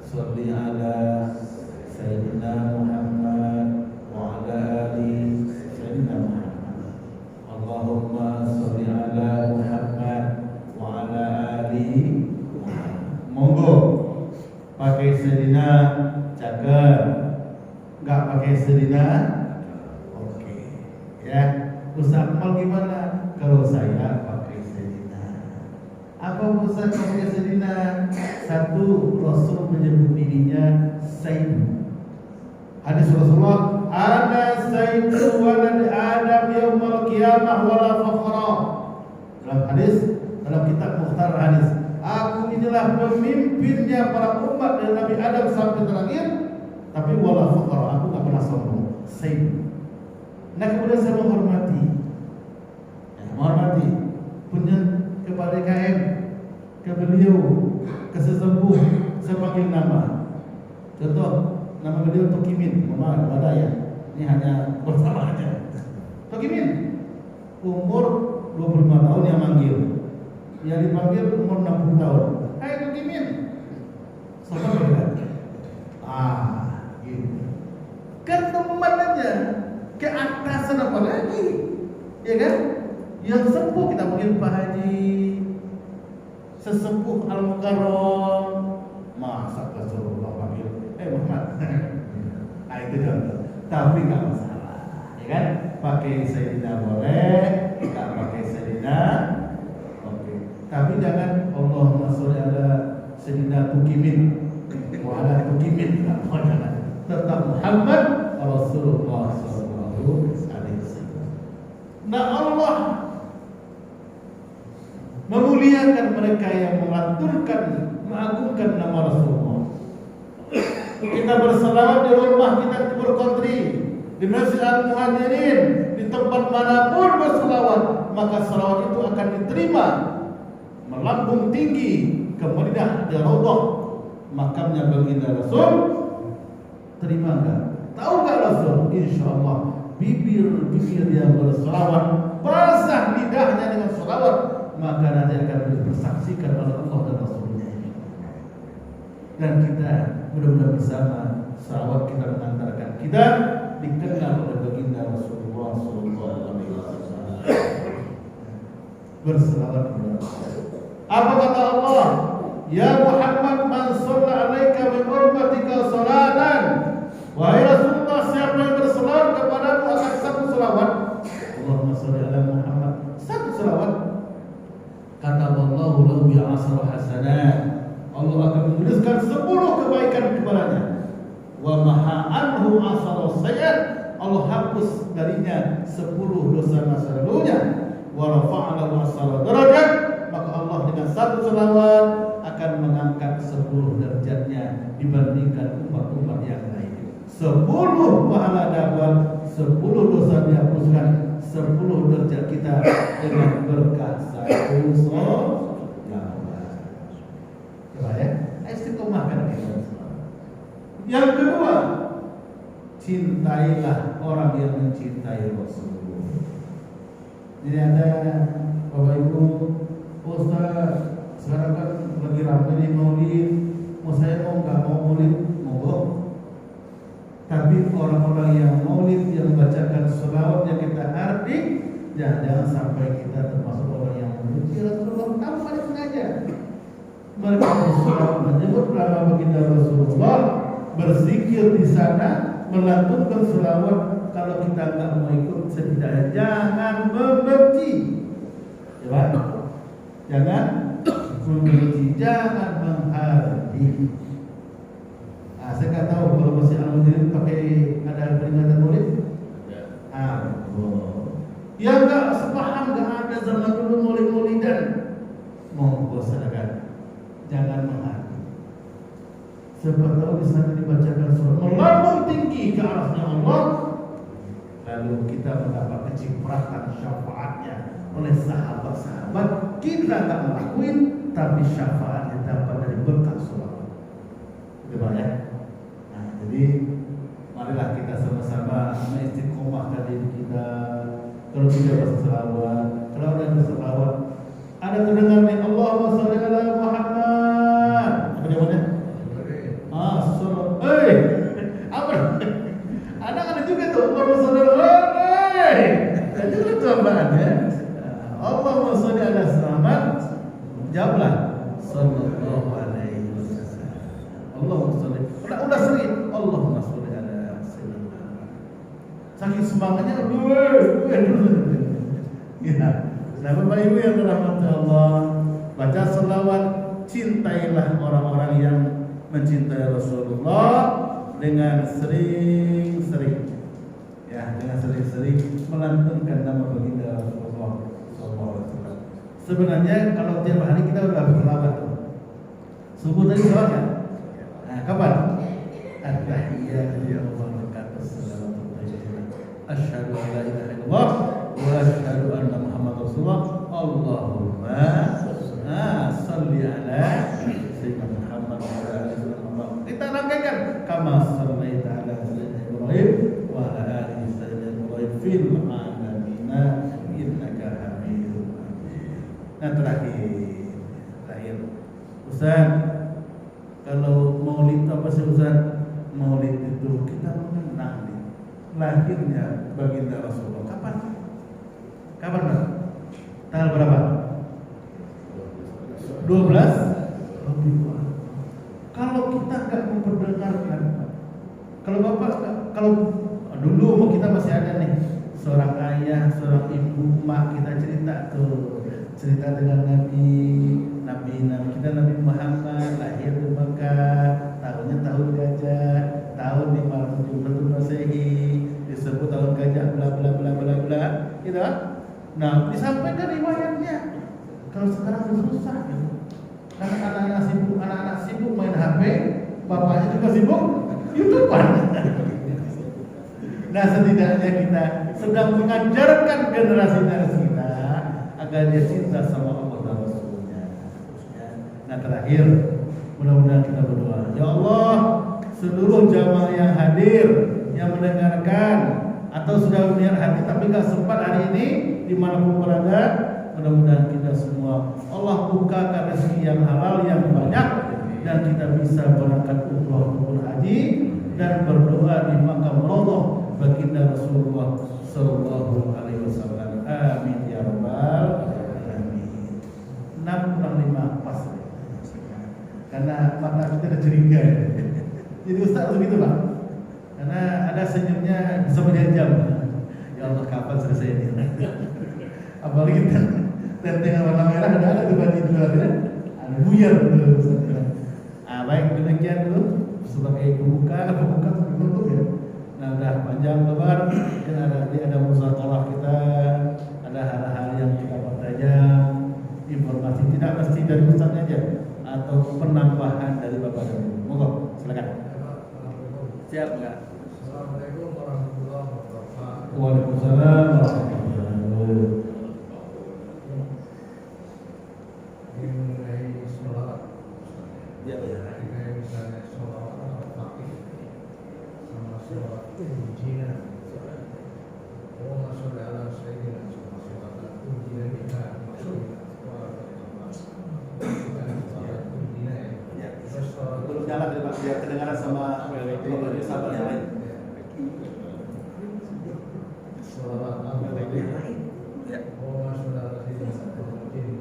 sholli ala sayyidina Muhammad wa ala ali sayyidina Muhammad. Allahumma sholli ala Muhammad wa ala ali Muhammad. Monggo pakai sayyidina cakep, enggak pakai sayyidina oke. Ya, Ustaz Akmal gimana kalau saya pakai sayyidina? Apa Ustaz pakai sayyidina? Satu, Rasul menyebut dirinya Sayyid. Hadis Rasulullah, ana sayyidu walad Adam yaumil qiyamah wala fakhra. Dalam kitab Mukhtar hadis, aku inilah pemimpinnya para umat dari Nabi Adam sampai terakhir, tapi wala fakhra, aku enggak pernah sombong. Sayyid. Nah, kemudian saya menghormati punya kepada KM, ke beliau, ke sesepuh, saya panggil nama. Contoh, nama beliau Tokimin, Muhammad ada ya. Ini hanya bersama aja. Tokimin, umur 25 tahun yang manggil, yang dipanggil umur 60 tahun. Hai Tokimin, siapa beda? Gitu. Kan teman aja, ke atasan apa lagi, ya kan? Yang sepuh kita panggil Pak Haji, sesepuh Al-Mukarram, masa Rasulullah panggil Muhammad. Nah itu contoh. Tapi nggak masalah, ya kan? Pakai Sayyidina boleh, nggak pakai Sayyidina oke. Tapi jangan Allahumma sholli ala Sayyidina Tukimin, wa ala Tukimin, jangan. Tetap Muhammad Rasulullah sallallahu alaihi wasallam. Nah, Allah memuliakan mereka yang mengagungkan nama Rasulullah. Kita berselawat di rumah kita berkontri, di Masjid Al-Muhajirin, di tempat manapun berselawat, maka selawat itu akan diterima melambung tinggi ke Madinah, di Raudhah makamnya baginda Rasul. Terima enggak? Tahu enggak Rasul? Insyaallah bibir yang berselawat, basah lidahnya dengan selawat, maka nanti akan dipersaksikan oleh Allah dan Rasulnya. Dan kita Mudah-mudahan bersama salawat kita mengantarkan kita dikenal oleh baginda Rasulullah SAW. Berselawat kepada Allah. Apa kata Allah? Ya Muhammad, man shalla alaika min ummatika salatan. Wahai Rasulullah, siapa yang berselawat kepadamu akan satu selawat. Allahumma shalli ala Muhammad, satu selawat. Kata Allah, lahu bi asra hasanat. Allah akan menuliskan 10 kebaikan kepadanya. Wa maha anhu asra sayyi'at. Allah hapus darinya 10 dosa masa lalunya. Wa rafa'a lahu asra darajat. Maka Allah dengan satu selawat akan mengangkat 10 derajatnya dibandingkan umat-umat yang lain. 10 pahala dapat, 10 dosa dihapuskan, 10 derajat kita dengan berkah satu selawat. Coba ya, istiqomahkan kita. Yang kedua, cintailah orang yang mencintai Rasulullah. Jadi ada Bapak Ibu, Ustaz, sekarang kan lagi ramai nih maulid. Mau saya mau nggak mau maulid, monggo. Tapi orang-orang yang maulid yang membacakan selawat yang kita arti, jangan sampai kita termasuk orang yang membenci Rasulullah. Kamu paling sengaja. Mereka berselawat menyebut nama baginda Rasulullah, berzikir di sana, melantunkan selawat. Kalau kita nggak mau ikut, setidaknya jangan membenci. Ya, jangan membenci, jangan menghardik. Saya nggak tahu kalau masih Al-Mudirin pakai ada peringatan maulid. Yang nggak sepaham, nggak ada zaman dulu maulid-maulidan. Monggo silakan, jangan menghardik. Sebab tahu di sana dibacakan surat melambung tinggi ke arahnya Allah, lalu kita mendapat kecipratan syafaatnya oleh sahabat-sahabat. Kita nggak melakukan, tapi syafaatnya dapat dari berkat selawat. Coba ya. Nah, jadi marilah kita sama-sama mengistiqomahkan diri kita. Kalau tidak berselawat, kalau ada berselawat, ada terdengar nih Allahumma shalli ala Muhammad. Apa jawabannya? Apa? Ada juga tuh Allahumma shalli ala Muhammad. Itu kan tambahannya. Allahumma shalli ala Muhammad. Jawablah sallallahu alaihi wasallam. Allahumma shalli. Udah sering Allahumma shalli ala sayyidina. Saking semangatnya ya. Nah, Bapak Ibu yang dirahmati Allah, baca selawat, cintailah orang-orang yang mencintai Rasulullah dengan sering-sering, ya, dengan sering-sering melantunkan nama baginda Rasulullah SAW. Sebenarnya kalau tiap hari kita udah berselawat tuh. Subuh tadi selawat kan? Nah, kapan? At-tahiyyatu ya Allah berkata salawatu asyhadu an la ilaha illallah wa asyhadu anna Muhammadar Rasulullah. Allahumma shalli ala sayyidina Muhammad wa ala ali Muhammad. Kita rangkaikan kama shallaita ala sayyidina Ibrahim wa ala ali sayyidina Ibrahim fil alamin innaka Hamidum Majid. Nah, terakhir Ustaz, kalau maulid apa sih Ustaz? Maulid itu kita mengenang lahirnya baginda Rasulullah. Kapan Pak? Tanggal berapa? 12 Rabiul. Kalau kita nggak memperdengarkan, kalau dulu kita masih ada nih seorang ayah, seorang ibu, mak kita cerita dengan Nabi kita Nabi Muhammad lahir di Mekah, tahunnya tahun gajah, tahun 570 Masehi, disebut tahun gajah bla bla bla bla bla, gitu kan? Nah, disampaikan riwayatnya. Kalau sekarang susah gitu. Karena anak-anak sibuk main HP, bapaknya juga sibuk YouTuber. Nah, setidaknya kita sedang mengajarkan generasi kita agar dia cinta sama Allah dan Rasulnya. Nah, terakhir, mudah-mudahan kita berdoa. Ya Allah, seluruh jamaah yang hadir, yang mendengarkan atau sudah melihat hati tapi gak sempat hari ini dimanapun berada, mudah-mudahan kita semua Allah bukakan rezeki yang halal yang banyak
dan kita bisa berangkat umrah maupun haji dan berdoa di makam Raudhah baginda Rasulullah sallallahu alaihi wasallam. Amin ya rabbal alamin. 6 pas. Karena mata kita ada curiga. Jadi Ustaz begitu Pak. Karena ada senyumnya bisa berjam-jam. Ya Allah kapan selesai ini? Apalagi tentengan warna merah ada tuh baju di luar ya. Ada buyar tuh. Baik demikian dulu sebagai pembuka penutup ya. Nah udah panjang lebar, mungkin ada musyawarah kita, ada hal-hal yang kita pertajam, informasi tidak mesti dari Ustaz aja atau penambahan dari Bapak dan Ibu. Monggo, silakan. Siap enggak?
Assalamualaikum warahmatullahi wabarakatuh.
Waalaikumsalam warahmatullahi wabarakatuh.
Mengenai sholat,
Ya,
mengenai misalnya sholat al-fatih sama sholat ujian. Oh, maksudnya ala sayyidina sama sholat ujian kita maksudnya bukan sholat ujian ya. Terus sholat
belum jalan ya Pak, biar kedengaran sama sahabat yang lain.
sholat al-fatih. Oh, maksudnya ala sayyidina sama ujian.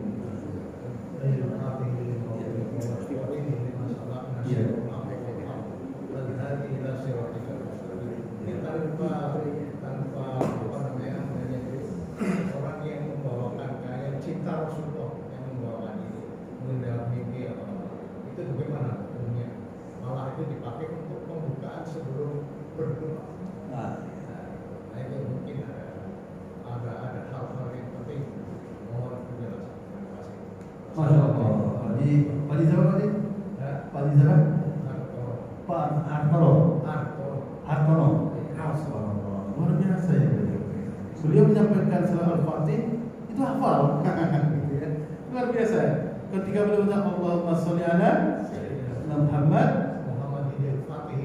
Orang yang membawakan kayak cinta Rasulullah yang membawakan ini mungkin dalam mimpi atau apa itu bagaimana hukumnya? Malah itu dipakai untuk pembukaan sebelum berdoa. Nah itu mungkin ada hal-hal yang penting. Mohon penjelasan. Terima kasih.
Masya Allah. Pak siapa tadi? Pak siapa? Pak Hartono. Hartono. Subhanallah. Luar biasa ya. Beliau menyampaikan surah Al-Fatih itu hafal. Gitu ya. Luar biasa. Ketika beliau bilang Allahumma sholli ala Muhammad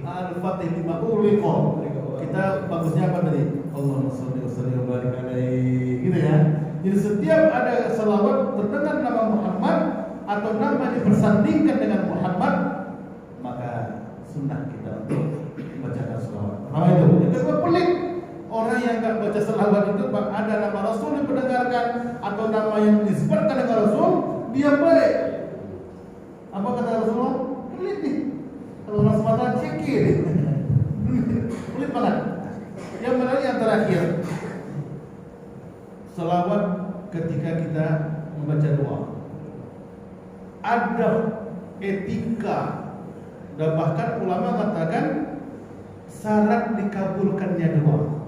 Al-Fatih lima uliqa. Kita bagusnya apa tadi? Allahumma sholli wa barik alaihi. Gitu ya. Jadi setiap ada selawat terdengar nama Muhammad atau nama dipersandingkan dengan Muhammad, maka sunnah kita untuk membacakan selawat. Apa itu? Yang kedua pelik. Orang yang enggak baca selawat itu ada nama Rasul diperdengarkan atau nama yang disebutkan dengan Rasul, dia baik. Apa kata Rasulullah? Pelit nih. Kalau orang Sumatera cekir. Pelit banget. Yang menarik yang terakhir, selawat ketika kita membaca doa. Ada etika dan bahkan ulama mengatakan syarat dikabulkannya doa.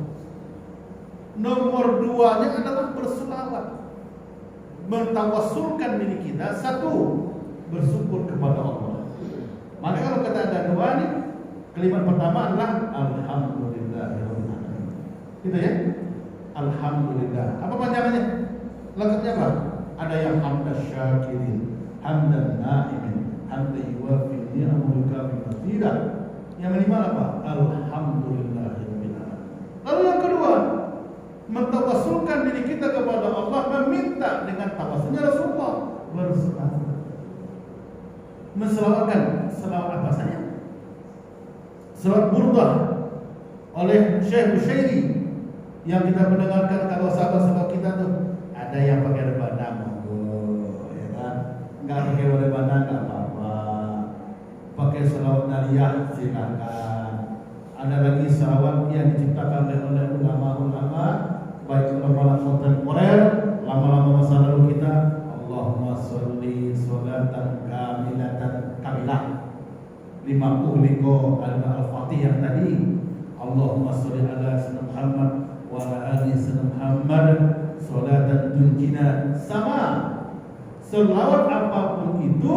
Nomor 2-nya adalah berselawat, mentawassulkan diri kita. Satu, bersyukur kepada Allah. Maka kalau kita ada doa nih, kalimat pertama adalah alhamdulillahirabbil alamin. Gitu ya. Alhamdulillah. Apa panjangannya? Lengkapnya apa? Ada yang hamdan syakirin, hamdan na'imin, hamdan yuwafi ni'amahu yukafi mazidah. Yang kelima apa? Alhamdulillahirabbil alamin. Lalu yang kedua, mentawassulkan diri kita kepada Allah, meminta dengan tawassulnya Rasulullah, berselawat. Menselawatkan selawat apa saja? Selawat burdah oleh Syekh Bushairi yang kita mendengarkan kalau sahabat-sahabat kita tuh ada yang pakai rebana, ya kan? Enggak pakai rebana enggak apa-apa. Pakai selawat nariyah silakan. Ada lagi selawat yang diciptakan oleh ulama-ulama, baik ulama kontemporer, lama-lama masa lalu kita. Allahumma sholli sholatan kamilatan kamilah. 50 al-Fatih yang tadi. Allahumma sholli ala sayyidina Muhammad wa ala ali sayyidina Muhammad sholatan tunjina sama. Selawat apapun itu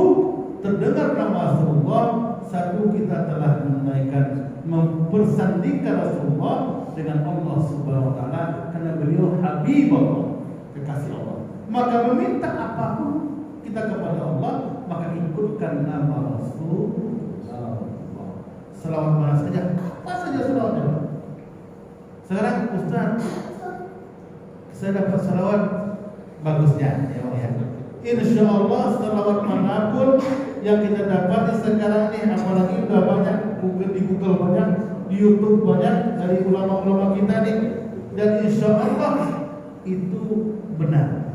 terdengar nama Rasulullah, satu kita telah menunaikan mempersandingkan Rasulullah dengan Allah Subhanahu wa taala karena beliau Habibullah, kekasih Allah. Maka meminta apapun kita kepada Allah, maka ikutkan nama Rasulullah. Selawat mana saja, apa saja selawatnya. Sekarang Ustaz, saya dapat selawat bagusnya ya Pak ya. Insya Allah selawat manapun yang kita dapati sekarang ini, apalagi udah banyak di Google banyak, di YouTube banyak dari ulama-ulama kita nih, dan insya Allah itu benar.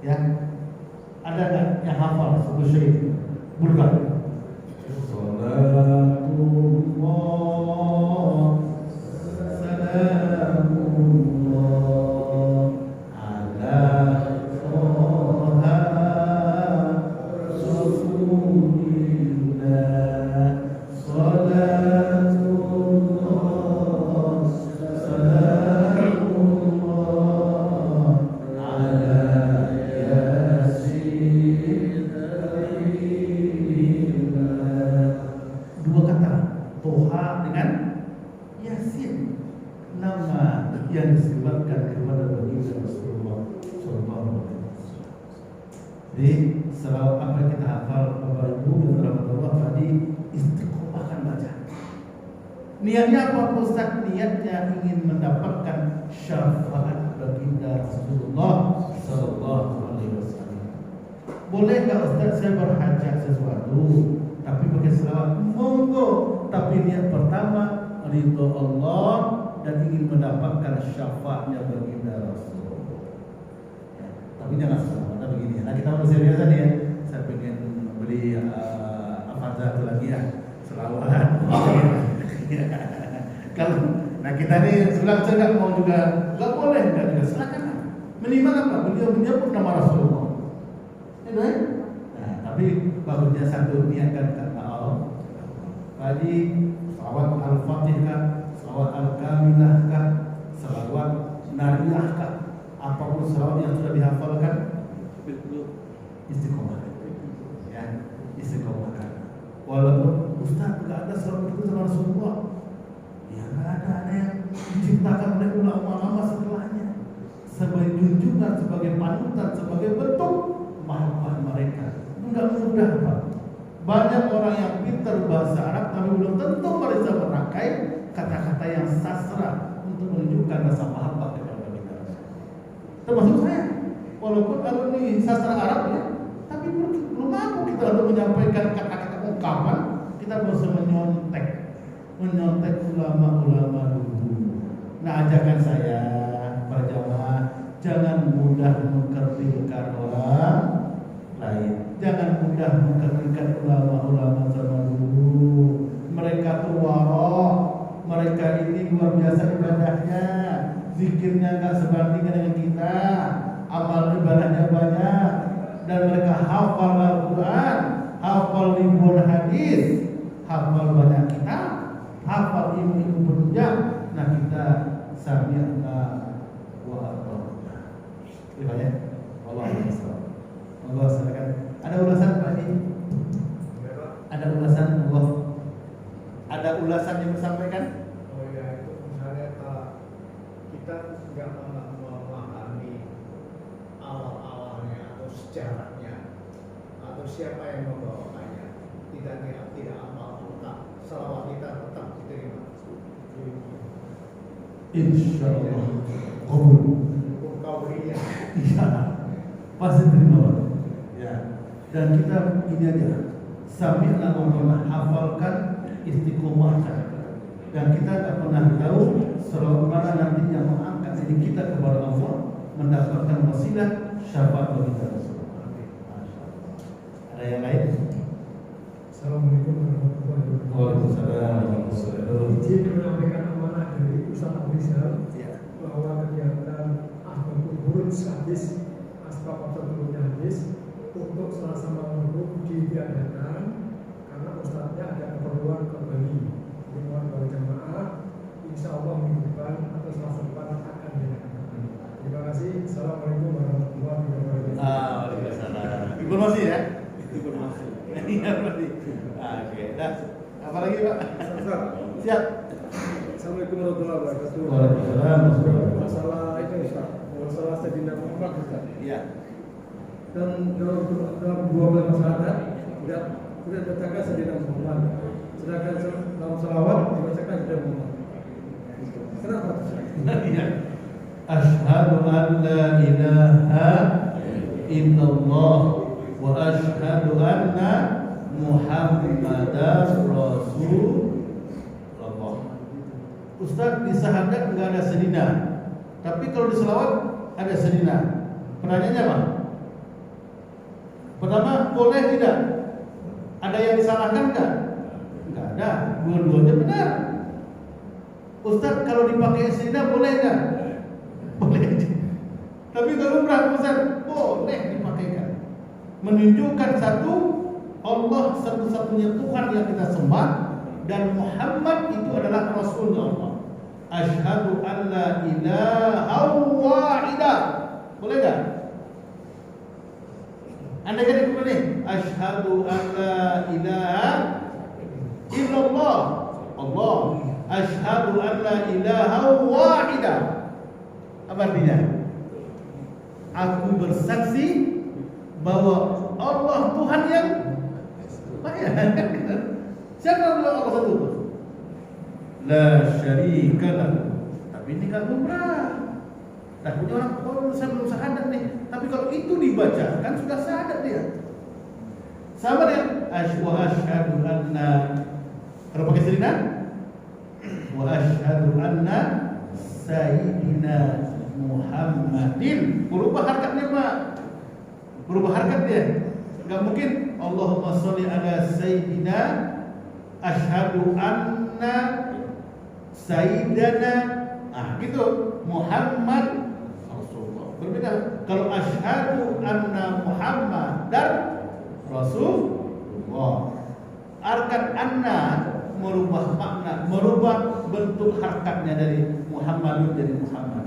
Ya, ada nggak yang hafal sebuah syair burda? Salatullah salamullah ala Toha Rasulillah, salatullah salamullah ala Yasin. Dua kata Toha dengan Yasin, nama yang disebutkan kepada baginda Rasulullah SAW. Jadi selawat apa yang kita hafal Bapak Ibu yang dirahmati Allah tadi, istiqomahkan baca. Niatnya apa Ustaz? Niatnya ingin mendapatkan syafaat baginda Rasulullah SAW. Boleh nggak Ustaz saya berhajat sesuatu tapi pakai selawat? Monggo, tapi niat pertama ridho Allah dan ingin mendapatkan syafaatnya baginda Rasulullah. Ya, tapi jangan selawat begini. Nah kita mau serius tadi ya. Saya pengen beli Avanza itu lagi ya, selawat. Kalau nah kita nih sebelah saya mau juga nggak boleh nggak juga silakan. Minimal apa? Beliau pun nama Rasulullah. Ya, nah, tapi bagusnya satu niatkan karena Allah. Tadi selawat Al-Fatihah, selawat Al-Kamilah kah, selawat Nariyah kah, apapun selawat yang sudah dihafalkan, istiqomah. Ya, istiqomahkan. Walaupun Ustaz nggak ada selawat itu sama Rasulullah, ya nggak ada yang diciptakan oleh ulama-ulama setelahnya sebagai junjungan, sebagai panutan, sebagai bentuk mahabbah mereka. Enggak mudah Pak. Banyak orang yang pintar bahasa Arab tapi belum tentu mereka memakai kata-kata yang sastra untuk menunjukkan rasa mahabbah kepada kita. Termasuk saya. Walaupun aku ini sastra Arab ya, tapi belum mampu kita untuk menyampaikan kata-kata ungkapan. Kita berusaha menyontek ulama-ulama dulu. Nah, ajakan saya para jamaah, jangan mudah mengkerdilkan orang lain. Jangan mudah mengkerdilkan ulama-ulama zaman dulu. Mereka tuh warok, mereka ini luar biasa ibadahnya, zikirnya nggak sebanding dengan kita, amal ibadahnya banyak, dan mereka hafal Al-Quran, hafal ribuan hadis, hafal banyak kitab, hafal ilmu penunjang. Nah kita sami'na wa ata'na. Itu ya. Allah silakan. Ada ulasan Pak Haji? Ada ulasan Allah? Ada ulasan yang disampaikan?
Oh ya, itu misalnya kita nggak memahami awal-awalnya atau sejarahnya atau siapa yang membawakannya, tidak hafal lengkap, selawat kita tetap diterima.
Insya Allah kabul.
Kauliyah.
Iya, pasti terima. Ya. Dan kita ini aja, sami'na wa ata'na, hafalkan, istiqomahkan. Dan kita tak pernah tahu selama mana nanti yang mengangkat diri kita kepada Allah, mendapatkan wasilah syafaat bagi kita. Ada yang lain?
Assalamualaikum warahmatullahi wabarakatuh.
Waalaikumsalam warahmatullahi wabarakatuh.
Izin menyampaikan amanah dari Ustaz Rizal bahwa kegiatan Ahmadul Huruf hadis asbab atau hadis untuk Selasa malam diadakan karena Ustaznya ada keperluan ke Bali. Mohon para jamaah, insya Allah minggu depan atau Selasa depan akan diadakan. Terima kasih. Assalamualaikum warahmatullahi wabarakatuh.
Waalaikumsalam. Informasi ya? Informasi. Iya berarti. Oke. Dah. Apa lagi Pak? Siap.
Assalamualaikum warahmatullahi wabarakatuh.
Waalaikumsalam.
Masalah itu Ustaz, masalah Sayyidina Muhammad Ustaz.
Iya.
Dan dalam 12 masalah tidak dibacakan Sayyidina Muhammad. Sedangkan dalam salawat dibacakan Sayyidina Muhammad. Kenapa?
Iya. Asyhadu an la ilaha illallah wa asyhadu anna Muhammadar Rasulullah. Ustaz, di syahadat enggak ada sedina, tapi kalau di selawat ada sedina. Pertanyaannya apa? Pertama, boleh tidak? Ada yang disalahkan enggak? Enggak ada, dua-duanya benar. Ustaz, kalau dipakai sedina boleh enggak? Boleh. Tapi kalau umrah Ustaz, boleh dipakaikan. Menunjukkan satu, Allah satu-satunya Tuhan yang kita sembah, dan Muhammad itu adalah Rasulnya Allah. Asyhadu an la ilaha wahidah. Boleh tak? Anda kata boleh. Asyhadu an la ilaha illallah. Allah. Asyhadu an la ilaha wahidah. Apa artinya? Aku bersaksi bahwa Allah Tuhan yang siapa Allah satu? La syarika lahu. Tapi ini kan umrah. Takutnya orang kalau saya belum syahadat nih. Tapi kalau itu dibaca kan sudah syahadat dia. Sama dengan asyhadu anna. Kalau pakai sirina wa asyhadu anna sayyidina Muhammadin. Berubah harkatnya Pak. Berubah harkat dia. Enggak mungkin Allahumma sholli ala sayyidina asyhadu anna sayyidana gitu Muhammad Rasulullah. Berbeda. Kalau asyhadu anna Muhammadar Rasulullah. Harkat anna merubah makna, merubah bentuk harkatnya dari Muhammadun jadi Muhammad.